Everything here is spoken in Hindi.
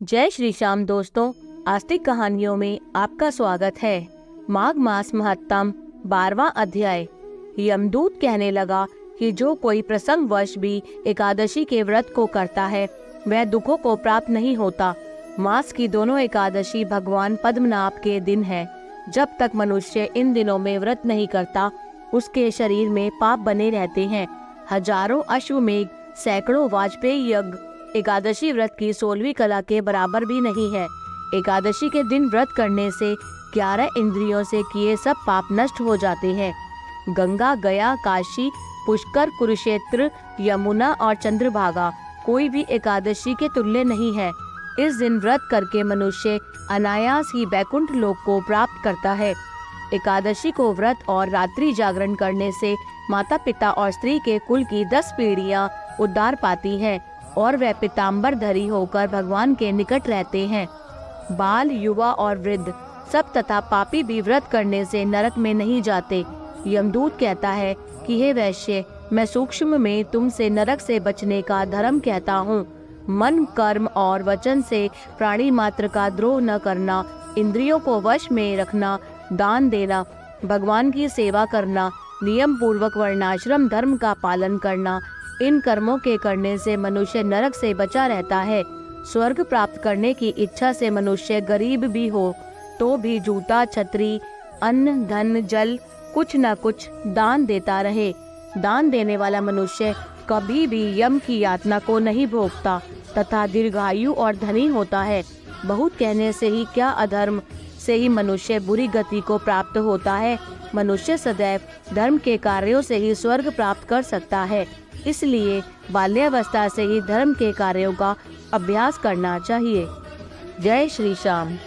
जय श्री श्याम दोस्तों, आस्तिक कहानियों में आपका स्वागत है। माघ मास महत्तम 12वां अध्याय। यमदूत कहने लगा कि जो कोई प्रसंगवश भी एकादशी के व्रत को करता है वह दुखों को प्राप्त नहीं होता। मास की दोनों एकादशी भगवान पद्मनाभ के दिन है। जब तक मनुष्य इन दिनों में व्रत नहीं करता उसके शरीर में पाप बने रहते हैं। हजारों अश्वमेघ, सैकड़ों वाजपेयी यज्ञ एकादशी व्रत की 16वीं कला के बराबर भी नहीं है। एकादशी के दिन व्रत करने से 11 इंद्रियों से किए सब पाप नष्ट हो जाते हैं। गंगा, गया, काशी, पुष्कर, कुरुक्षेत्र, यमुना और चंद्रभागा कोई भी एकादशी के तुल्य नहीं है। इस दिन व्रत करके मनुष्य अनायास ही बैकुंठ लोक को प्राप्त करता है। एकादशी को व्रत और रात्रि जागरण करने से माता पिता और स्त्री के कुल की 10 पीढ़ियां उद्धार पाती हैं और वह पीताम्बर धरी होकर भगवान के निकट रहते हैं। बाल, युवा और वृद्ध सब तथा पापी भी व्रत करने से नरक में नहीं जाते। यमदूत कहता है कि हे वैश्य, मैं सूक्ष्म में तुमसे नरक से बचने का धर्म कहता हूँ। मन, कर्म और वचन से प्राणी मात्र का द्रोह न करना, इंद्रियों को वश में रखना, दान देना, भगवान की सेवा करना, नियम पूर्वक वर्णाश्रम धर्म का पालन करना, इन कर्मों के करने से मनुष्य नरक से बचा रहता है। स्वर्ग प्राप्त करने की इच्छा से मनुष्य गरीब भी हो तो भी जूता, छतरी, अन्न, धन, जल कुछ न कुछ दान देता रहे। दान देने वाला मनुष्य कभी भी यम की यातना को नहीं भोगता तथा दीर्घायु और धनी होता है। बहुत कहने से ही क्या, अधर्म से ही मनुष्य बुरी गति को प्राप्त होता है। मनुष्य सदैव धर्म के कार्यों से ही स्वर्ग प्राप्त कर सकता है। इसलिए बाल्यावस्था से ही धर्म के कार्यों का अभ्यास करना चाहिए। जय श्री श्याम।